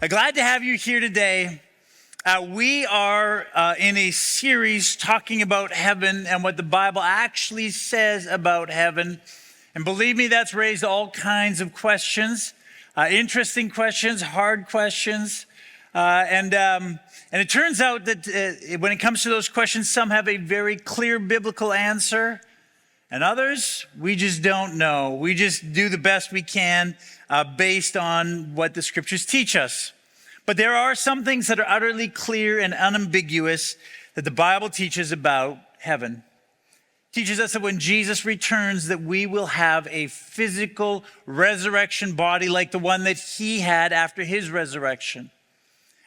Glad to have you here today. We are in a series talking about heaven and what the Bible actually says about heaven. And believe me, that's raised all kinds of questions, interesting questions, hard questions. And it turns out that when it comes to those questions, some have a very clear biblical answer. And others, we just don't know. We just do the best we can based on what the scriptures teach us. But there are some things that are utterly clear and unambiguous that the Bible teaches about heaven. It teaches us that when Jesus returns, that we will have a physical resurrection body like the one that he had after his resurrection.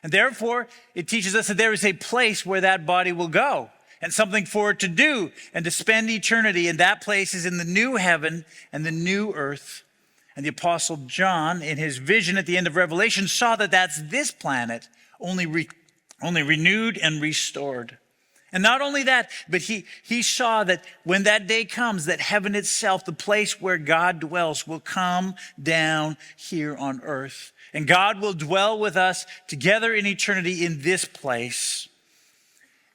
And therefore, it teaches us that there is a place where that body will go, and something for it to do and to spend eternity. And that place is in the new heaven and the new earth. And the Apostle John, in his vision at the end of Revelation, saw that that's this planet, only renewed and restored. And not only that, but he saw that when that day comes, that heaven itself, the place where God dwells, will come down here on earth. And God will dwell with us together in eternity in this place.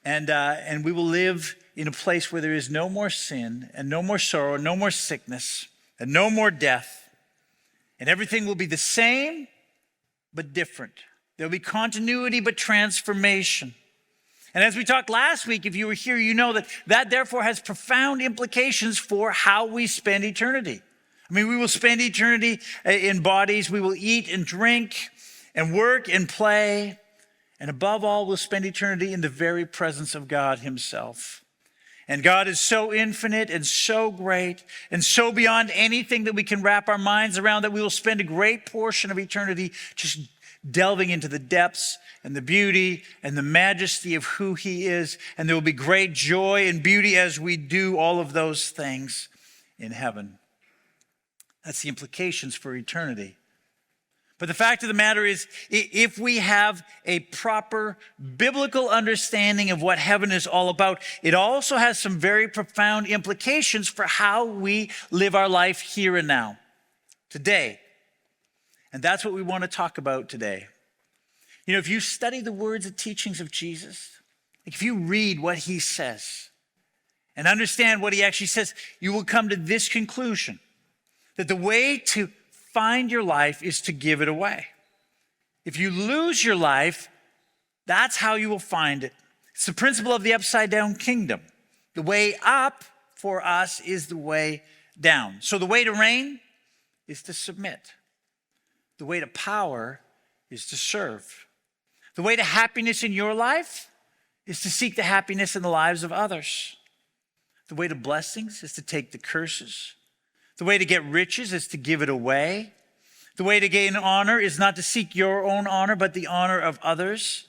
And we will live in a place where there is no more sin and no more sorrow, no more sickness and no more death. And everything will be the same, but different. There'll be continuity, but transformation. And as we talked last week, if you were here, you know that therefore has profound implications for how we spend eternity. I mean, we will spend eternity in bodies. We will eat and drink and work and play. And above all, we'll spend eternity in the very presence of God himself. And God is so infinite and so great and so beyond anything that we can wrap our minds around that we will spend a great portion of eternity just delving into the depths and the beauty and the majesty of who he is. And there will be great joy and beauty as we do all of those things in heaven. That's the implications for eternity. But the fact of the matter is, if we have a proper biblical understanding of what heaven is all about, it also has some very profound implications for how we live our life here and now, today. And that's what we want to talk about today. You know, if you study the words and teachings of Jesus, if you read what he says and understand what he actually says, you will come to this conclusion, that the way to find your life is to give it away. If you lose your life, that's how you will find it. It's the principle of the upside down kingdom. The way up for us is the way down. So the way to reign is to submit. The way to power is to serve. The way to happiness in your life is to seek the happiness in the lives of others. The way to blessings is to take the curses. The way to get riches is to give it away. The way to gain honor is not to seek your own honor, but the honor of others.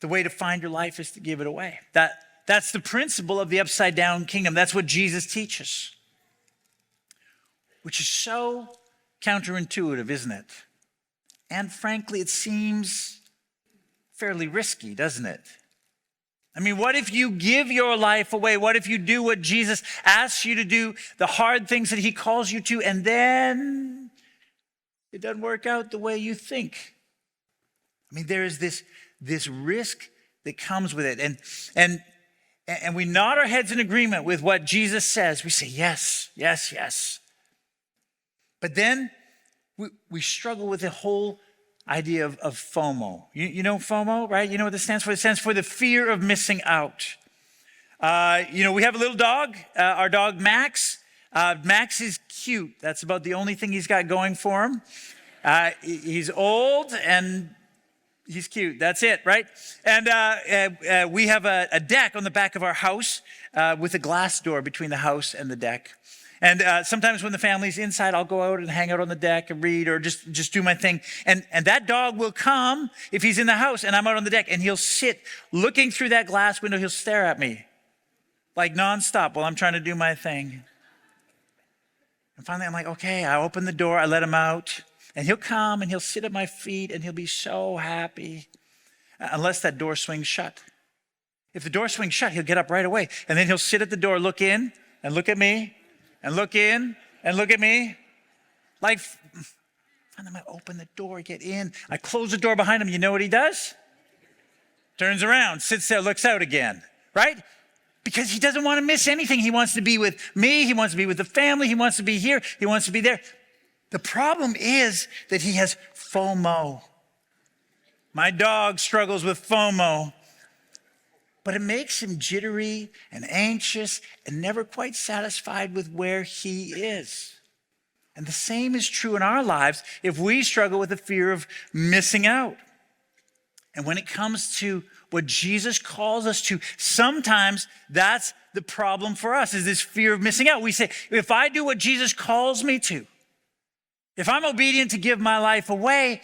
The way to find your life is to give it away. That's the principle of the upside down kingdom. That's what Jesus teaches. Which is so counterintuitive, isn't it? And frankly, it seems fairly risky, doesn't it? I mean, what if you give your life away? What if you do what Jesus asks you to do, the hard things that he calls you to, and then it doesn't work out the way you think? I mean, there is this risk that comes with it. And we nod our heads in agreement with what Jesus says. We say, yes, yes, yes. But then we struggle with the whole idea of FOMO. You know FOMO, right? You know what this stands for? It stands for the fear of missing out. We have a little dog, our dog Max. Max is cute. That's about the only thing he's got going for him. He's old and he's cute. That's it, right? And we have a deck on the back of our house with a glass door between the house and the deck. And sometimes when the family's inside, I'll go out and hang out on the deck and read or just do my thing. And that dog will come if he's in the house and I'm out on the deck, and he'll sit looking through that glass window. He'll stare at me like nonstop while I'm trying to do my thing. And finally I'm like, okay, I open the door, I let him out, and he'll come and he'll sit at my feet and he'll be so happy unless that door swings shut. If the door swings shut, he'll get up right away. And then he'll sit at the door, look in and look at me and look in and look at me. Like And then I open the door, get in. I close the door behind him. You know what he does? Turns around, sits there, looks out again, right? Because he doesn't want to miss anything. He wants to be with me. He wants to be with the family. He wants to be here. He wants to be there. The problem is that he has FOMO. My dog struggles with FOMO. But it makes him jittery and anxious and never quite satisfied with where he is. And the same is true in our lives if we struggle with the fear of missing out. And when it comes to what Jesus calls us to, sometimes that's the problem for us, is this fear of missing out. We say, if I do what Jesus calls me to, if I'm obedient to give my life away,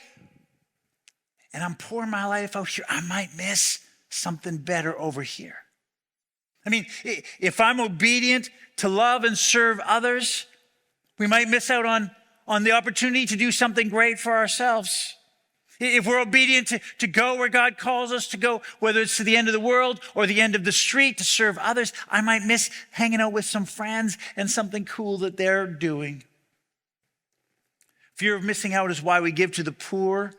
and I'm pouring my life out here, I might miss something better over here. I mean, if I'm obedient to love and serve others, we might miss out on the opportunity to do something great for ourselves. If we're obedient to go where God calls us to go, whether it's to the end of the world or the end of the street to serve others, I might miss hanging out with some friends and something cool that they're doing. Fear of missing out is why we give to the poor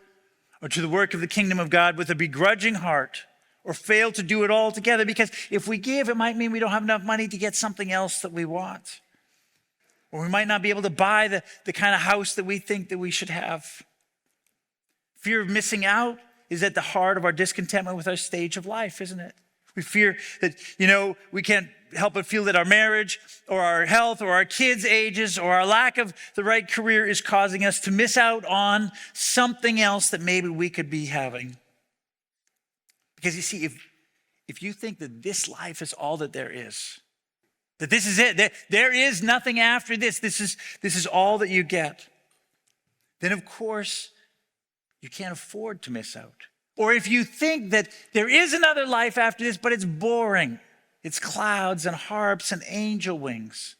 or to the work of the kingdom of God with a begrudging heart, or fail to do it altogether, because if we give, it might mean we don't have enough money to get something else that we want. Or we might not be able to buy the kind of house that we think that we should have. Fear of missing out is at the heart of our discontentment with our stage of life, isn't it? We fear that, we can't help but feel that our marriage or our health or our kids' ages or our lack of the right career is causing us to miss out on something else that maybe we could be having. Because you see, if you think that this life is all that there is, that this is it, there is nothing after this, this is all that you get, then of course you can't afford to miss out. Or if you think that there is another life after this, but it's boring, it's clouds and harps and angel wings,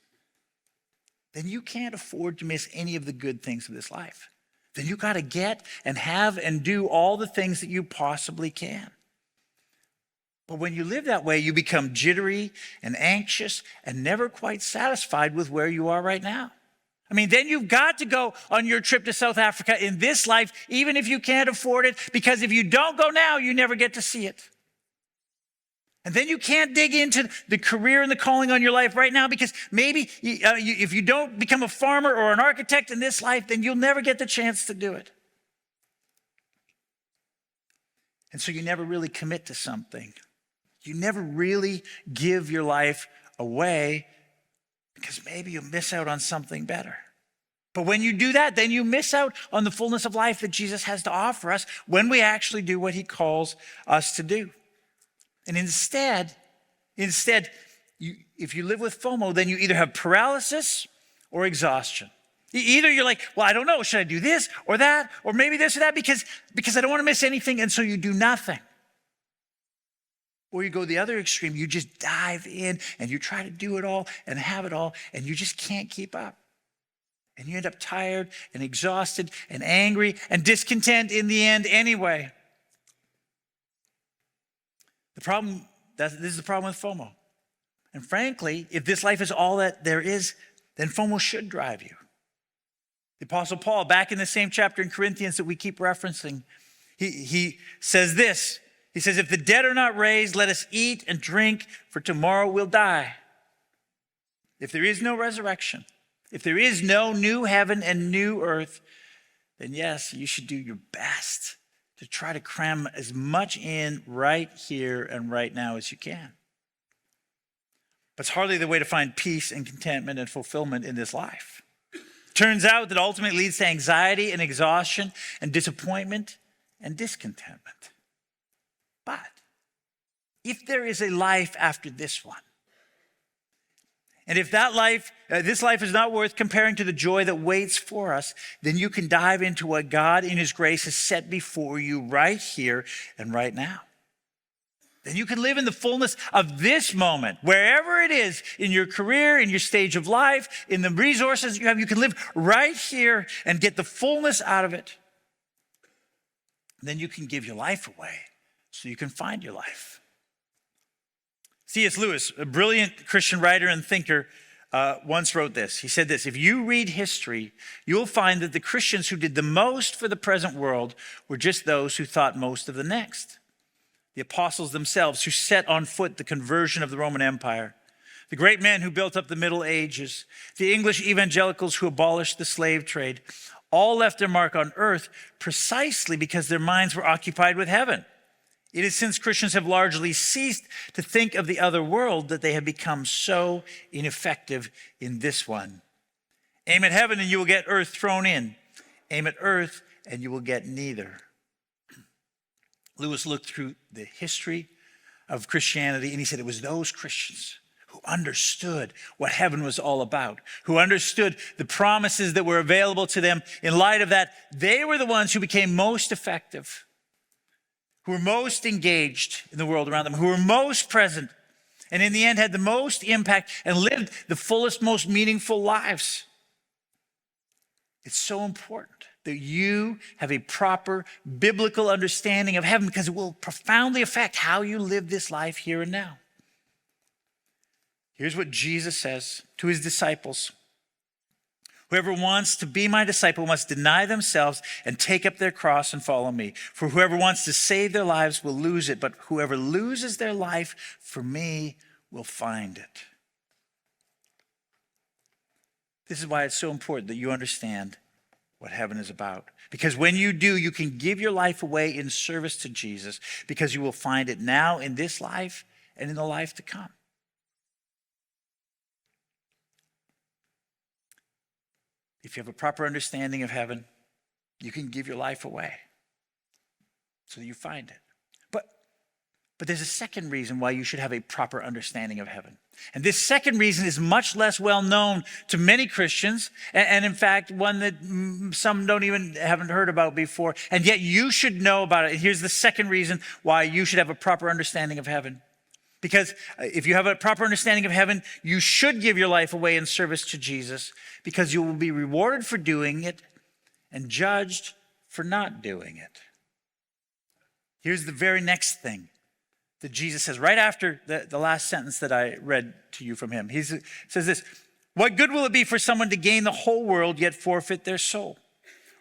then you can't afford to miss any of the good things of this life. Then you got to get and have and do all the things that you possibly can. But when you live that way, you become jittery and anxious and never quite satisfied with where you are right now. I mean, then you've got to go on your trip to South Africa in this life, even if you can't afford it, because if you don't go now, you never get to see it. And then you can't dig into the career and the calling on your life right now, because maybe if you don't become a farmer or an architect in this life, then you'll never get the chance to do it. And so you never really commit to something. You never really give your life away, because maybe you'll miss out on something better. But when you do that, then you miss out on the fullness of life that Jesus has to offer us when we actually do what he calls us to do. And instead, if you live with FOMO, then you either have paralysis or exhaustion. Either you're like, well, I don't know, should I do this or that, or maybe this or that, because I don't want to miss anything, and so you do nothing. Or you go the other extreme, you just dive in and you try to do it all and have it all, and you just can't keep up. And you end up tired and exhausted and angry and discontent in the end anyway. This is the problem with FOMO. And frankly, if this life is all that there is, then FOMO should drive you. The Apostle Paul, back in the same chapter in Corinthians that we keep referencing, he says this. He says, if the dead are not raised, let us eat and drink, for tomorrow we'll die. If there is no resurrection, if there is no new heaven and new earth, then yes, you should do your best to try to cram as much in right here and right now as you can. But it's hardly the way to find peace and contentment and fulfillment in this life. Turns out that ultimately leads to anxiety and exhaustion and disappointment and discontentment. But if there is a life after this one, and if that life, this life is not worth comparing to the joy that waits for us, then you can dive into what God in his grace has set before you right here and right now. Then you can live in the fullness of this moment, wherever it is, in your career, in your stage of life, in the resources you have. You can live right here and get the fullness out of it. And then you can give your life away so you can find your life. C.S. Lewis, a brilliant Christian writer and thinker, once wrote this. He said this: if you read history, you'll find that the Christians who did the most for the present world were just those who thought most of the next. The apostles themselves who set on foot the conversion of the Roman Empire, the great men who built up the Middle Ages, the English evangelicals who abolished the slave trade, all left their mark on earth precisely because their minds were occupied with heaven. It is since Christians have largely ceased to think of the other world that they have become so ineffective in this one. Aim at heaven and you will get earth thrown in. Aim at earth and you will get neither. Lewis looked through the history of Christianity and he said it was those Christians who understood what heaven was all about, who understood the promises that were available to them. In light of that, they were the ones who became most effective, who were most engaged in the world around them, who were most present, and in the end had the most impact and lived the fullest, most meaningful lives. It's so important that you have a proper biblical understanding of heaven because it will profoundly affect how you live this life here and now. Here's what Jesus says to his disciples. Whoever wants to be my disciple must deny themselves and take up their cross and follow me. For whoever wants to save their lives will lose it, but whoever loses their life for me will find it. This is why it's so important that you understand what heaven is about. Because when you do, you can give your life away in service to Jesus because you will find it now in this life and in the life to come. If you have a proper understanding of heaven, you can give your life away so that you find it. But there's a second reason why you should have a proper understanding of heaven. And this second reason is much less well known to many Christians, and in fact, one that some haven't heard about before, and yet you should know about it. And here's the second reason why you should have a proper understanding of heaven. Because if you have a proper understanding of heaven, you should give your life away in service to Jesus because you will be rewarded for doing it and judged for not doing it. Here's the very next thing that Jesus says right after the last sentence that I read to you from him. He says this: what good will it be for someone to gain the whole world yet forfeit their soul?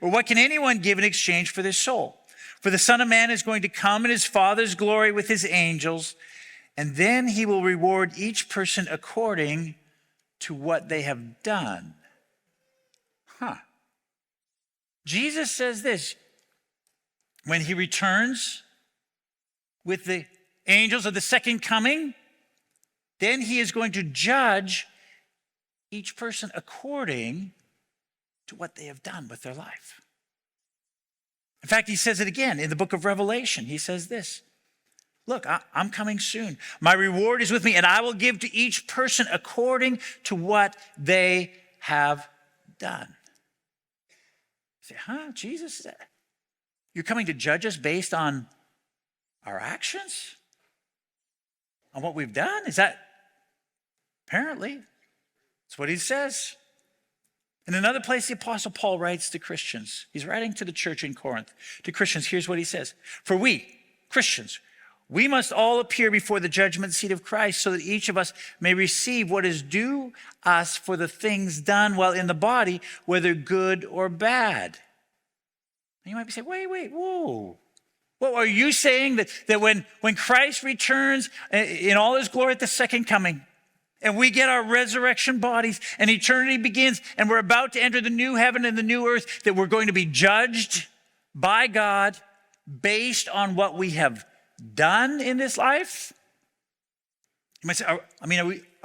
Or what can anyone give in exchange for their soul? For the Son of Man is going to come in his Father's glory with his angels, and then he will reward each person according to what they have done. Jesus says this: when he returns with the angels of the second coming, then he is going to judge each person according to what they have done with their life. In fact, he says it again in the book of Revelation. He says this: look, I'm coming soon. My reward is with me, and I will give to each person according to what they have done. You say, Jesus, you're coming to judge us based on our actions? On what we've done? Is that? Apparently, that's what he says. In another place, the Apostle Paul writes to Christians. He's writing to the church in Corinth. To Christians, here's what he says: for we, Christians, we must all appear before the judgment seat of Christ so that each of us may receive what is due us for the things done while in the body, whether good or bad. And you might be saying, wait, whoa. Well, are you saying that when Christ returns in all his glory at the second coming, and we get our resurrection bodies and eternity begins, and we're about to enter the new heaven and the new earth, that we're going to be judged by God based on what we have done in this life? You might say, are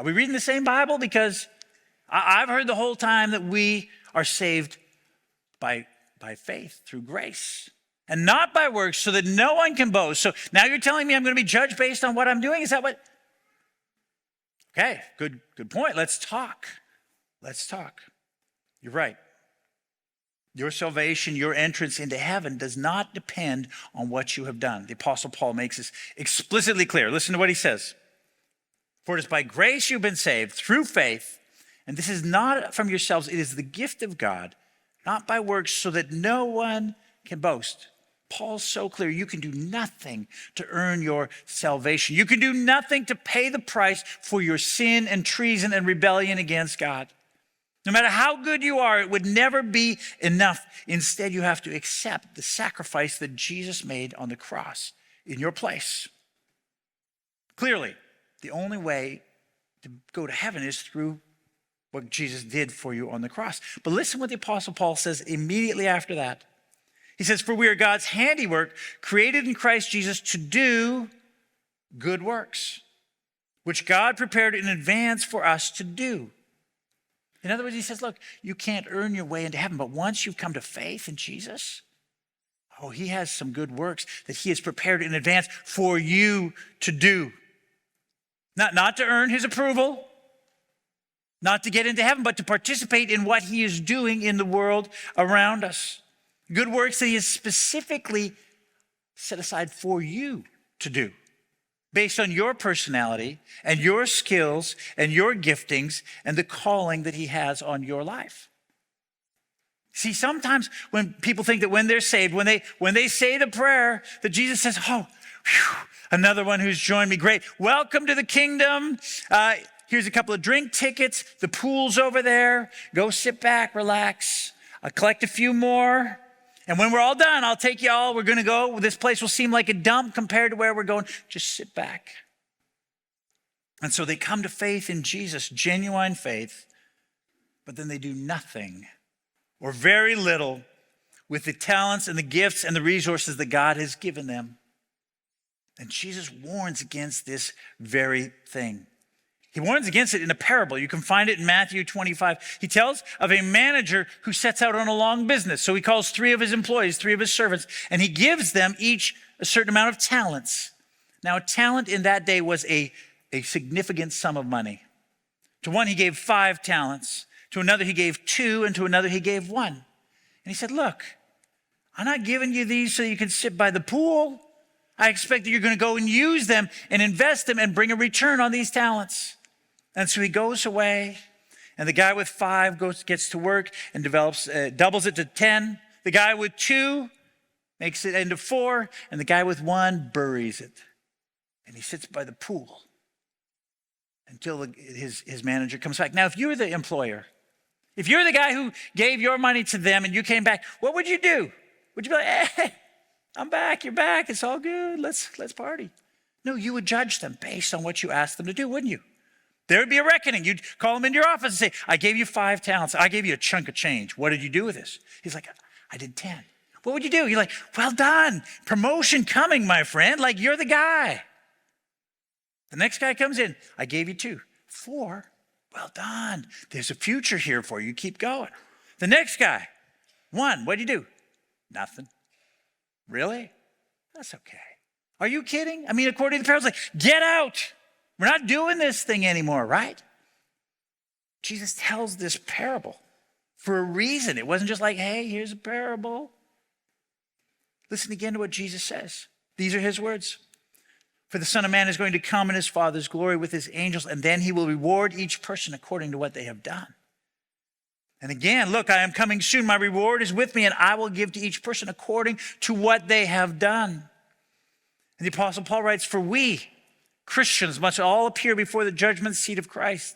we reading the same Bible? Because I've heard the whole time that we are saved by faith through grace and not by works, so that no one can boast. So now you're telling me I'm going to be judged based on what I'm doing? Is that what? Okay, good point. Let's talk. You're right. Your salvation, your entrance into heaven does not depend on what you have done. The Apostle Paul makes this explicitly clear. Listen to what he says. For it is by grace you've been saved through faith, and this is not from yourselves. It is the gift of God, not by works, so that no one can boast. Paul's so clear. You can do nothing to earn your salvation. You can do nothing to pay the price for your sin and treason and rebellion against God. No matter how good you are, it would never be enough. Instead, you have to accept the sacrifice that Jesus made on the cross in your place. Clearly, the only way to go to heaven is through what Jesus did for you on the cross. But listen what the Apostle Paul says immediately after that. He says, for we are God's handiwork, created in Christ Jesus to do good works, which God prepared in advance for us to do. In other words, he says, look, you can't earn your way into heaven, but once you've come to faith in Jesus, he has some good works that he has prepared in advance for you to do. Not to earn his approval, not to get into heaven, but to participate in what he is doing in the world around us. Good works that he has specifically set aside for you to do, based on your personality and your skills and your giftings and the calling that he has on your life. See, sometimes when people think that when they're saved, when they say the prayer, that Jesus says, another one who's joined me, great. Welcome to the kingdom. Here's a couple of drink tickets. The pool's over there. Go sit back, relax. I'll collect a few more. And when we're all done, I'll take you all. We're going to go. This place will seem like a dump compared to where we're going. Just sit back. And so they come to faith in Jesus, genuine faith, but then they do nothing or very little with the talents and the gifts and the resources that God has given them. And Jesus warns against this very thing. He warns against it in a parable. You can find it in Matthew 25. He tells of a manager who sets out on a long business. So he calls 3 of his employees, 3 of his servants, and he gives them each a certain amount of talents. Now, a talent in that day was a significant sum of money. To one, he gave 5 talents. To another, he gave 2, and to another, he gave 1. And he said, look, I'm not giving you these so you can sit by the pool. I expect that you're going to go and use them and invest them and bring a return on these talents. And so he goes away, and the guy with 5 gets to work and doubles it to 10. The guy with 2 makes it into 4, and the guy with 1 buries it. And he sits by the pool until his manager comes back. Now, if you're the employer, if you're the guy who gave your money to them and you came back, what would you do? Would you be like, hey, I'm back, you're back, it's all good, let's party? No, you would judge them based on what you asked them to do, wouldn't you? There would be a reckoning. You'd call him into your office and say, I gave you 5 talents. I gave you a chunk of change. What did you do with this? He's like, I did 10. What would you do? You're like, well done. Promotion coming, my friend. Like, you're the guy. The next guy comes in. I gave you 2. 4. Well done. There's a future here for you. Keep going. The next guy. 1. What'd you do? Nothing. Really? That's okay. Are you kidding? I mean, according to the parable, it's like, get out. We're not doing this thing anymore, right? Jesus tells this parable for a reason. It wasn't just like, hey, here's a parable. Listen again to what Jesus says. These are his words. For the Son of Man is going to come in his Father's glory with his angels, and then he will reward each person according to what they have done. And again, look, I am coming soon. My reward is with me, and I will give to each person according to what they have done. And the Apostle Paul writes, for we, Christians, must all appear before the judgment seat of Christ,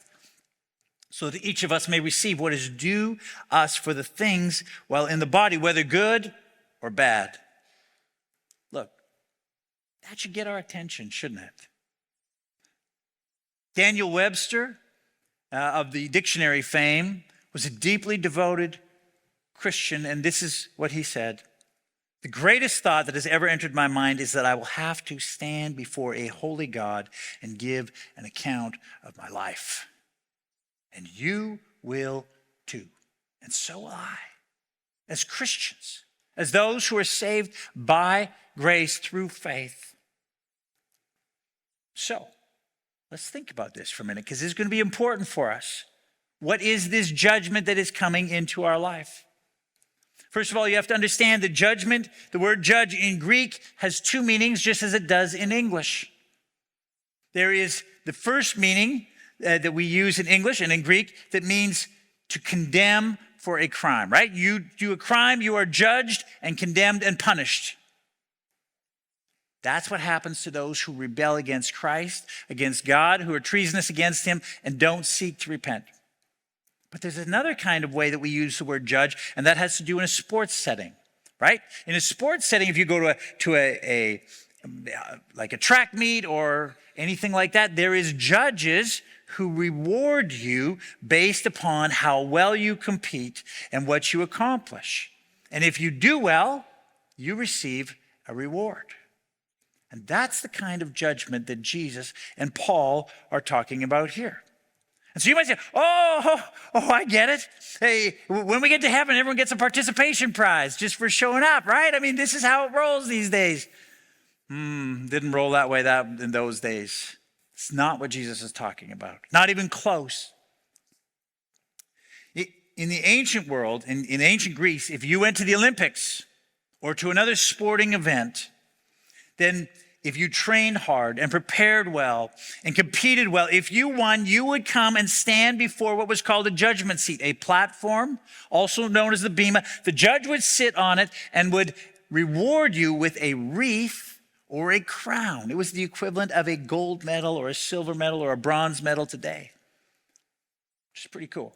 so that each of us may receive what is due us for the things while in the body, whether good or bad. Look, that should get our attention, shouldn't it? Daniel Webster, of the dictionary fame, was a deeply devoted Christian, and this is what he said. The greatest thought that has ever entered my mind is that I will have to stand before a holy God and give an account of my life. And you will too. And so will I. As Christians, as those who are saved by grace through faith. So, let's think about this for a minute, because this is going to be important for us. What is this judgment that is coming into our life? First of all, you have to understand that judgment, the word judge in Greek, has 2 meanings, just as it does in English. There is the first meaning that we use in English and in Greek that means to condemn for a crime, right? You do a crime, you are judged and condemned and punished. That's what happens to those who rebel against Christ, against God, who are treasonous against him, and don't seek to repent. But there's another kind of way that we use the word judge, and that has to do in a sports setting, right? In a sports setting, if you go to a like a track meet or anything like that, there is judges who reward you based upon how well you compete and what you accomplish. And if you do well, you receive a reward. And that's the kind of judgment that Jesus and Paul are talking about here. And so you might say, oh, I get it. Hey, when we get to heaven, everyone gets a participation prize just for showing up, right? I mean, this is how it rolls these days. Didn't roll that way in those days. It's not what Jesus is talking about. Not even close. In the ancient world, in ancient Greece, if you went to the Olympics or to another sporting event, then if you trained hard and prepared well and competed well, if you won, you would come and stand before what was called a judgment seat, a platform, also known as the bema. The judge would sit on it and would reward you with a wreath or a crown. It was the equivalent of a gold medal or a silver medal or a bronze medal today, which is pretty cool.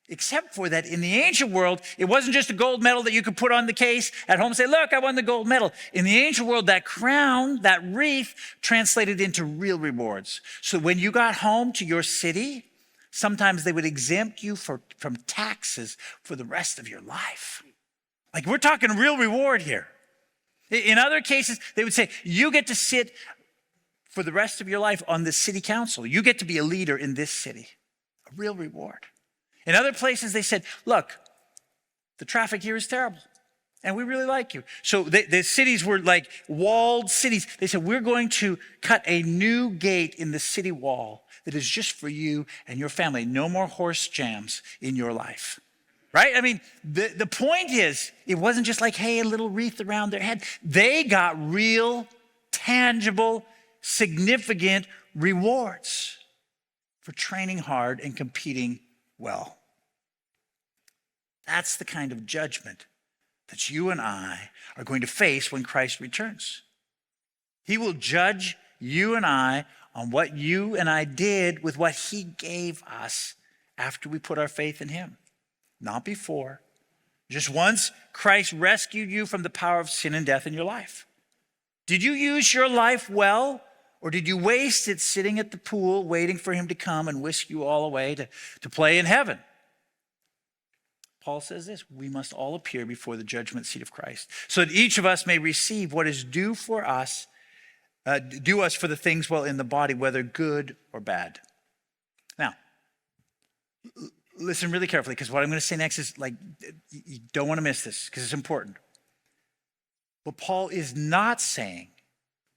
Except for that, in the ancient world, it wasn't just a gold medal that you could put on the case at home and say, look, I won the gold medal. In the ancient world, that crown, that wreath, translated into real rewards. So when you got home to your city, sometimes they would exempt you from taxes for the rest of your life. Like, we're talking real reward here. In other cases, they would say, you get to sit for the rest of your life on the city council. You get to be a leader in this city. A real reward. In other places, they said, look, the traffic here is terrible, and we really like you. So the cities were like walled cities. They said, we're going to cut a new gate in the city wall that is just for you and your family. No more horse jams in your life, right? I mean, the point is, it wasn't just like, hey, a little wreath around their head. They got real, tangible, significant rewards for training hard and competing well. That's the kind of judgment that you and I are going to face when Christ returns. He will judge you and I on what you and I did with what he gave us after we put our faith in him, not before. Just once Christ rescued you from the power of sin and death in your life. Did you use your life well, or did you waste it sitting at the pool waiting for him to come and whisk you all away to play in heaven? Paul says this, we must all appear before the judgment seat of Christ, so that each of us may receive what is due us for the things while in the body, whether good or bad. Now, listen really carefully, because what I'm going to say next is like, you don't want to miss this, because it's important. But Paul is not saying,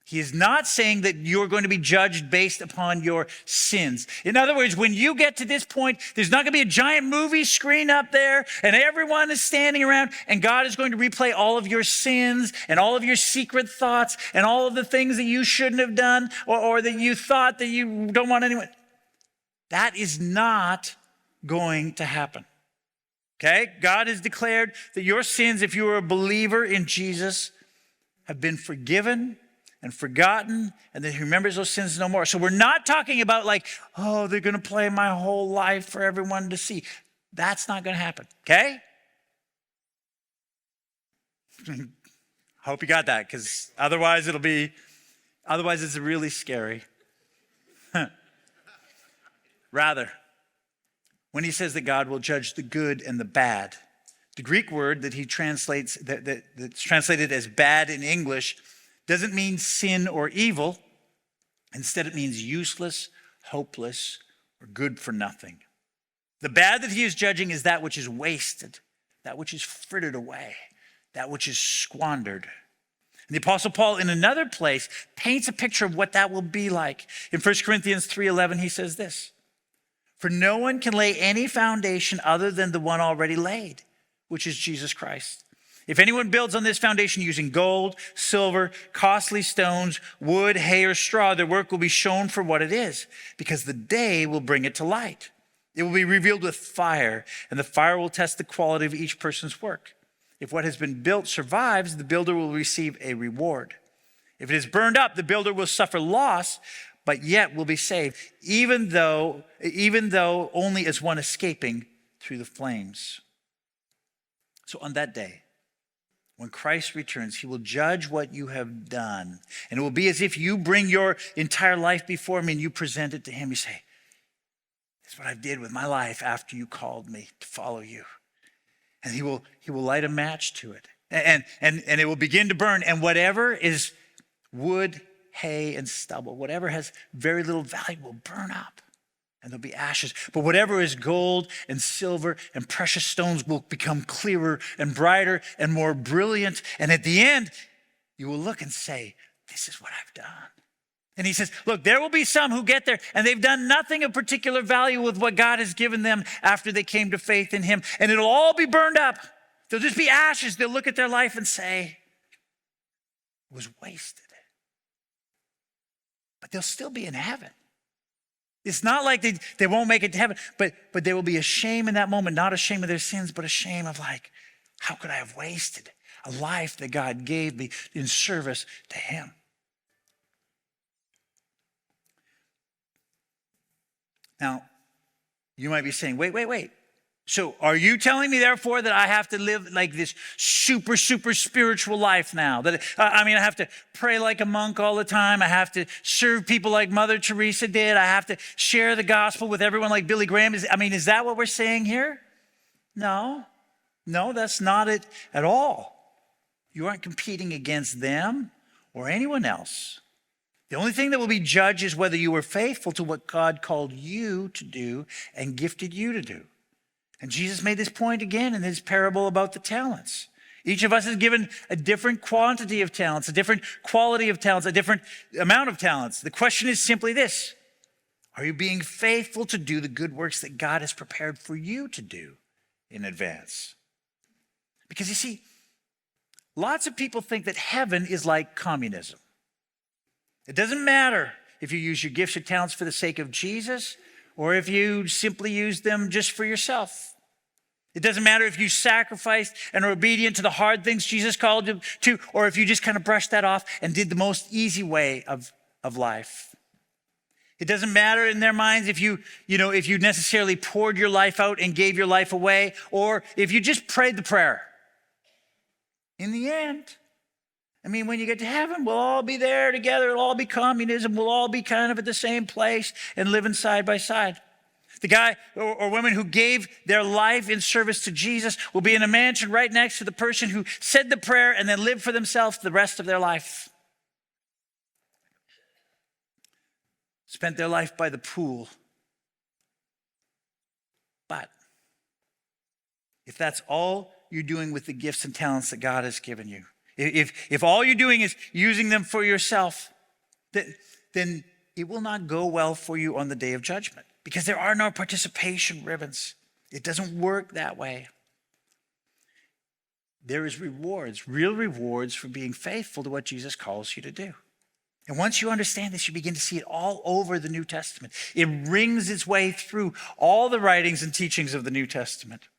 he is not saying that you're going to be judged based upon your sins. In other words, when you get to this point, there's not going to be a giant movie screen up there and everyone is standing around and God is going to replay all of your sins and all of your secret thoughts and all of the things that you shouldn't have done or that you thought that you don't want anyone. That is not going to happen. Okay? God has declared that your sins, if you are a believer in Jesus, have been forgiven and forgotten, and that he remembers those sins no more. So we're not talking about like, oh, they're going to play my whole life for everyone to see. That's not going to happen, okay? Hope you got that, because otherwise it's really scary. Rather, when he says that God will judge the good and the bad, the Greek word that he translates, that's translated as bad in English, doesn't mean sin or evil. Instead, it means useless, hopeless, or good for nothing. The bad that he is judging is that which is wasted, that which is frittered away, that which is squandered. And the Apostle Paul, in another place, paints a picture of what that will be like. In 1 Corinthians 3:11, he says this, "For no one can lay any foundation other than the one already laid, which is Jesus Christ. If anyone builds on this foundation using gold, silver, costly stones, wood, hay, or straw, their work will be shown for what it is, because the day will bring it to light. It will be revealed with fire, and the fire will test the quality of each person's work. If what has been built survives, the builder will receive a reward. If it is burned up, the builder will suffer loss, but yet will be saved, even though only as one escaping through the flames. So on that day, when Christ returns, he will judge what you have done. And it will be as if you bring your entire life before him and you present it to him. You say, "This is what I did with my life after you called me to follow you." And he will light a match to it. And it will begin to burn. And whatever is wood, hay, and stubble, whatever has very little value will burn up. And there'll be ashes. But whatever is gold and silver and precious stones will become clearer and brighter and more brilliant. And at the end, you will look and say, "This is what I've done." And he says, look, there will be some who get there and they've done nothing of particular value with what God has given them after they came to faith in him. And it'll all be burned up. There'll just be ashes. They'll look at their life and say, "It was wasted." But they'll still be in heaven. It's not like they won't make it to heaven, but there will be a shame in that moment, not a shame of their sins, but a shame of like, how could I have wasted a life that God gave me in service to him? Now, you might be saying, wait. So are you telling me, therefore, that I have to live like this super spiritual life now? That I have to pray like a monk all the time. I have to serve people like Mother Teresa did. I have to share the gospel with everyone like Billy Graham. Is that what we're saying here? No, that's not it at all. You aren't competing against them or anyone else. The only thing that will be judged is whether you were faithful to what God called you to do and gifted you to do. And Jesus made this point again in his parable about the talents. Each of us is given a different quantity of talents, a different quality of talents, a different amount of talents. The question is simply this: are you being faithful to do the good works that God has prepared for you to do in advance? Because you see, lots of people think that heaven is like communism. It doesn't matter if you use your gifts or talents for the sake of Jesus or if you simply use them just for yourself. It doesn't matter if you sacrificed and are obedient to the hard things Jesus called you to, or if you just kind of brushed that off and did the most easy way of life. It doesn't matter in their minds if you necessarily poured your life out and gave your life away, or if you just prayed the prayer. In the end, when you get to heaven, we'll all be there together. It'll all be communism. We'll all be kind of at the same place and living side by side. The guy or woman who gave their life in service to Jesus will be in a mansion right next to the person who said the prayer and then lived for themselves the rest of their life. Spent their life by the pool. But if that's all you're doing with the gifts and talents that God has given you, if all you're doing is using them for yourself, then it will not go well for you on the day of judgment, because there are no participation ribbons. It doesn't work that way. There is rewards, real rewards for being faithful to what Jesus calls you to do. And once you understand this, you begin to see it all over the New Testament. It rings its way through all the writings and teachings of the New Testament.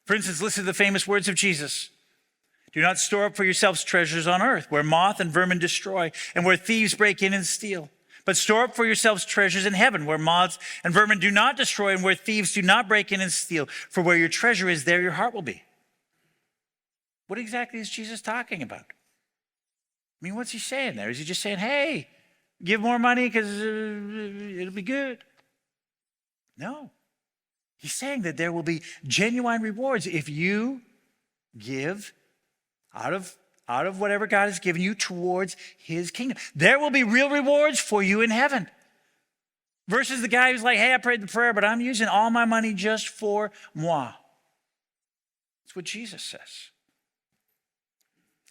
For instance, listen to the famous words of Jesus. Do not store up for yourselves treasures on earth, where moth and vermin destroy, and where thieves break in and steal. But store up for yourselves treasures in heaven, where moths and vermin do not destroy, and where thieves do not break in and steal. For where your treasure is, there your heart will be. What exactly is Jesus talking about? What's he saying there? Is he just saying, hey, give more money because it'll be good? No. He's saying that there will be genuine rewards if you give out of whatever God has given you towards his kingdom. There will be real rewards for you in heaven. Versus the guy who's like, hey, I prayed the prayer, but I'm using all my money just for moi. That's what Jesus says.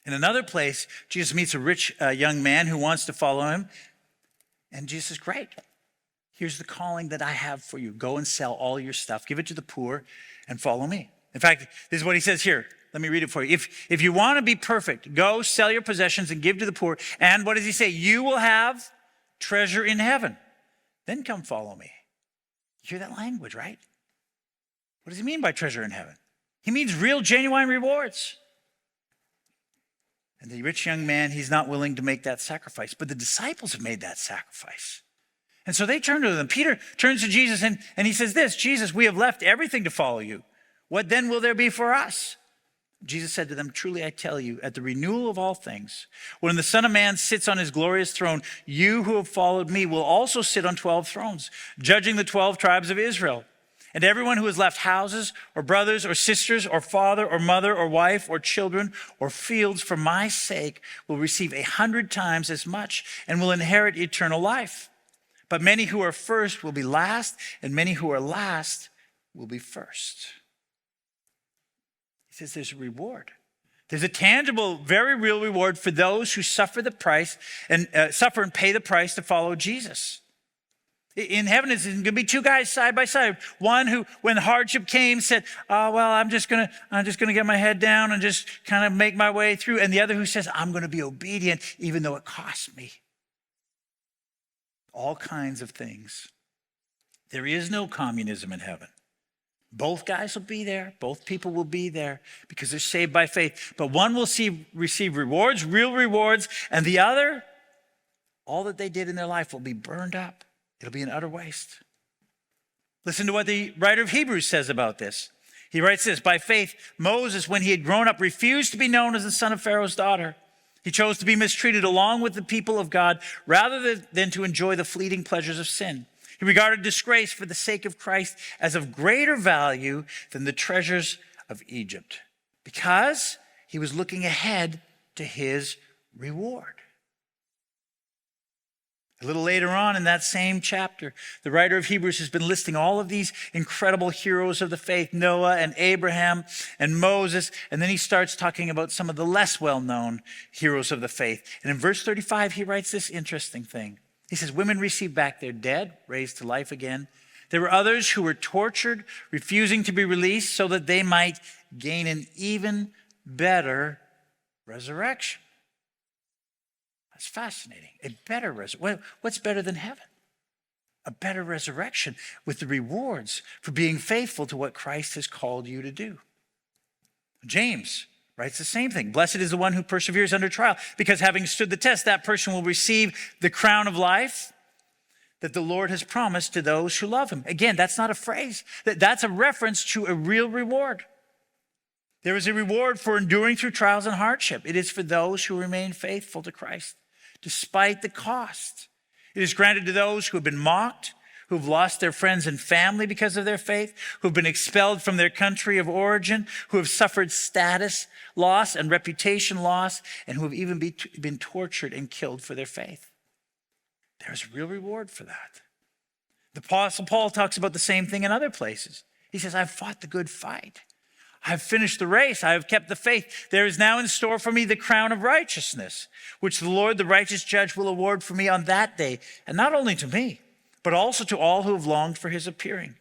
In another place, Jesus meets a rich young man who wants to follow him. And Jesus says, great. Here's the calling that I have for you. Go and sell all your stuff. Give it to the poor and follow me. In fact, this is what he says here. Let me read it for you. If you want to be perfect, go sell your possessions and give to the poor. And what does he say? You will have treasure in heaven. Then come follow me. You hear that language, right? What does he mean by treasure in heaven? He means real, genuine rewards. And the rich young man, he's not willing to make that sacrifice. But the disciples have made that sacrifice. And so they turn to them. Peter turns to Jesus and he says this, Jesus, we have left everything to follow you. What then will there be for us? Jesus said to them, truly I tell you, at the renewal of all things, when the Son of Man sits on his glorious throne, you who have followed me will also sit on 12 thrones, judging the 12 tribes of Israel. And everyone who has left houses or brothers or sisters or father or mother or wife or children or fields for my sake will receive 100 times as much and will inherit eternal life. But many who are first will be last, and many who are last will be first. He says there's a reward. There's a tangible, very real reward for those who suffer the price and suffer and pay the price to follow Jesus. In heaven, it's going to be two guys side by side. One who, when hardship came, said, "Oh well, I'm just gonna get my head down and just kind of make my way through." And the other who says, "I'm going to be obedient, even though it costs me." All kinds of things. There is no communism in heaven. Both guys will be there. Both people will be there because they're saved by faith. But one will receive rewards, real rewards, and the other, all that they did in their life will be burned up. It'll be an utter waste. Listen to what the writer of Hebrews says about this. He writes this, by faith, Moses, when he had grown up, refused to be known as the son of Pharaoh's daughter. He chose to be mistreated along with the people of God rather than to enjoy the fleeting pleasures of sin. He regarded disgrace for the sake of Christ as of greater value than the treasures of Egypt because he was looking ahead to his reward. A little later on in that same chapter, the writer of Hebrews has been listing all of these incredible heroes of the faith, Noah and Abraham and Moses, and then he starts talking about some of the less well-known heroes of the faith. And in verse 35, he writes this interesting thing. He says, women received back their dead, raised to life again. There were others who were tortured, refusing to be released so that they might gain an even better resurrection. That's fascinating. A better resurrection. What's better than heaven? A better resurrection with the rewards for being faithful to what Christ has called you to do. James writes the same thing. Blessed is the one who perseveres under trial, because having stood the test, that person will receive the crown of life that the Lord has promised to those who love him. Again, that's not a phrase. That's a reference to a real reward. There is a reward for enduring through trials and hardship. It is for those who remain faithful to Christ, despite the cost. It is granted to those who have been mocked, who have lost their friends and family because of their faith, who have been expelled from their country of origin, who have suffered status loss and reputation loss, and who have even been tortured and killed for their faith. There's real reward for that. The Apostle Paul talks about the same thing in other places. He says, I've fought the good fight. I've finished the race. I have kept the faith. There is now in store for me the crown of righteousness, which the Lord, the righteous judge, will award for me on that day. And not only to me, but also to all who have longed for his appearing.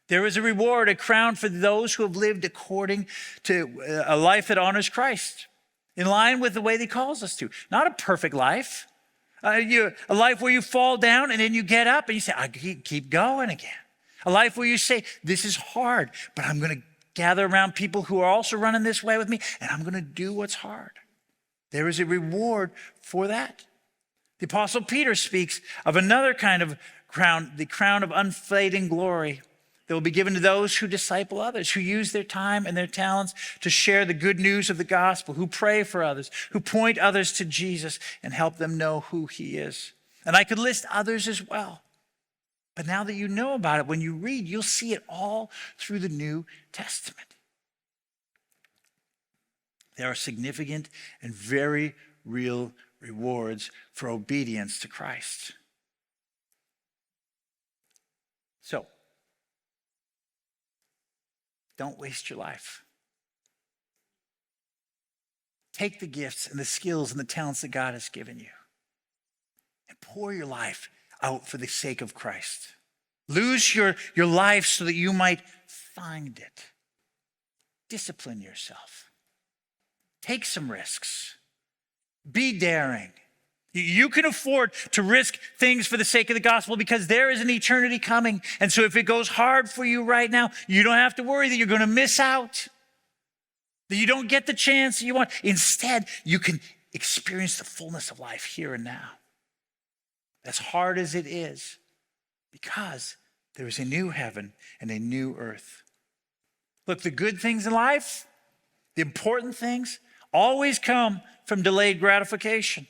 There is a reward, a crown for those who have lived according to a life that honors Christ, in line with the way that he calls us to. Not a perfect life, a life where you fall down and then you get up and you say, I keep going again. A life where you say, this is hard, but I'm going to gather around people who are also running this way with me, and I'm going to do what's hard. There is a reward for that. The Apostle Peter speaks of another kind of crown, the crown of unfading glory that will be given to those who disciple others, who use their time and their talents to share the good news of the gospel, who pray for others, who point others to Jesus and help them know who he is. And I could list others as well. But now that you know about it, when you read, you'll see it all through the New Testament. There are significant and very real rewards for obedience to Christ. So, don't waste your life. Take the gifts and the skills and the talents that God has given you and pour your life out for the sake of Christ. Lose your life so that you might find it. Discipline yourself. Take some risks. Be daring. You can afford to risk things for the sake of the gospel because there is an eternity coming. And so if it goes hard for you right now, you don't have to worry that you're going to miss out, that you don't get the chance that you want. Instead, you can experience the fullness of life here and now. As hard as it is, because there is a new heaven and a new earth. Look, the good things in life, the important things, always come from delayed gratification.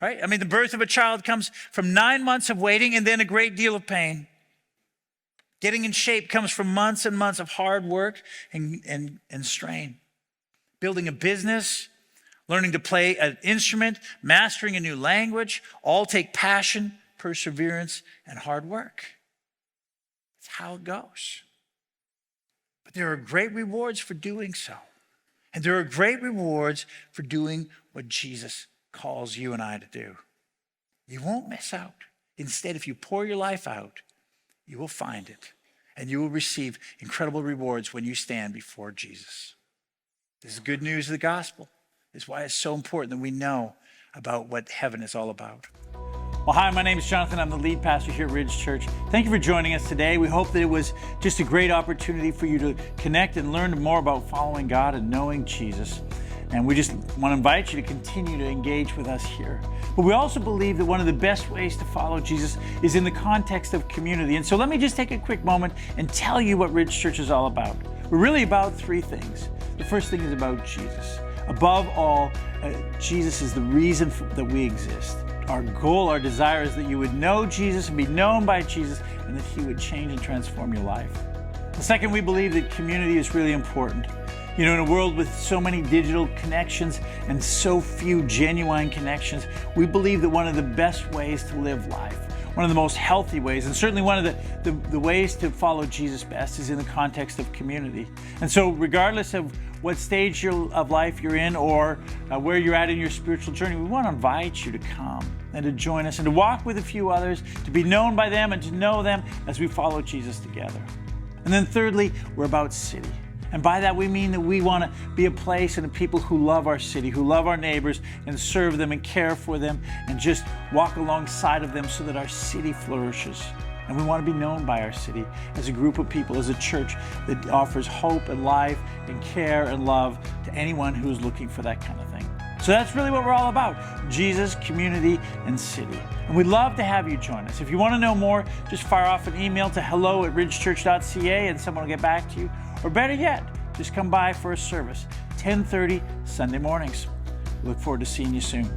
Right? I mean, the birth of a child comes from 9 months of waiting and then a great deal of pain. Getting in shape comes from months and months of hard work and strain. Building a business, learning to play an instrument, mastering a new language, all take passion, perseverance, and hard work. That's how it goes. But there are great rewards for doing so. And there are great rewards for doing what Jesus calls you and I to do. You won't miss out. Instead, if you pour your life out, you will find it. And you will receive incredible rewards when you stand before Jesus. This is good news of the gospel. This is why it's so important that we know about what heaven is all about. Well, hi, my name is Jonathan. I'm the lead pastor here at Ridge Church. Thank you for joining us today. We hope that it was just a great opportunity for you to connect and learn more about following God and knowing Jesus. And we just want to invite you to continue to engage with us here. But we also believe that one of the best ways to follow Jesus is in the context of community. And so let me just take a quick moment and tell you what Ridge Church is all about. We're really about three things. The first thing is about Jesus. Above all, Jesus is the reason that we exist. Our goal, our desire is that you would know Jesus and be known by Jesus, and that he would change and transform your life. The second, we believe that community is really important. You know, in a world with so many digital connections and so few genuine connections, we believe that one of the best ways to live life, one of the most healthy ways, and certainly one of the ways to follow Jesus best is in the context of community. And so regardless of what stage of life you're in or where you're at in your spiritual journey, we want to invite you to come and to join us and to walk with a few others, to be known by them and to know them as we follow Jesus together. And then thirdly, we're about city. And by that we mean that we want to be a place and a people who love our city, who love our neighbors and serve them and care for them and just walk alongside of them so that our city flourishes. And we want to be known by our city as a group of people, as a church that offers hope and life and care and love to anyone who's looking for that kind of thing. So that's really what we're all about: Jesus, community, and city. And we'd love to have you join us. If you want to know more, just fire off an email to hello@ridgechurch.ca and someone will get back to you. Or better yet, just come by for a service, 10:30 Sunday mornings. We look forward to seeing you soon.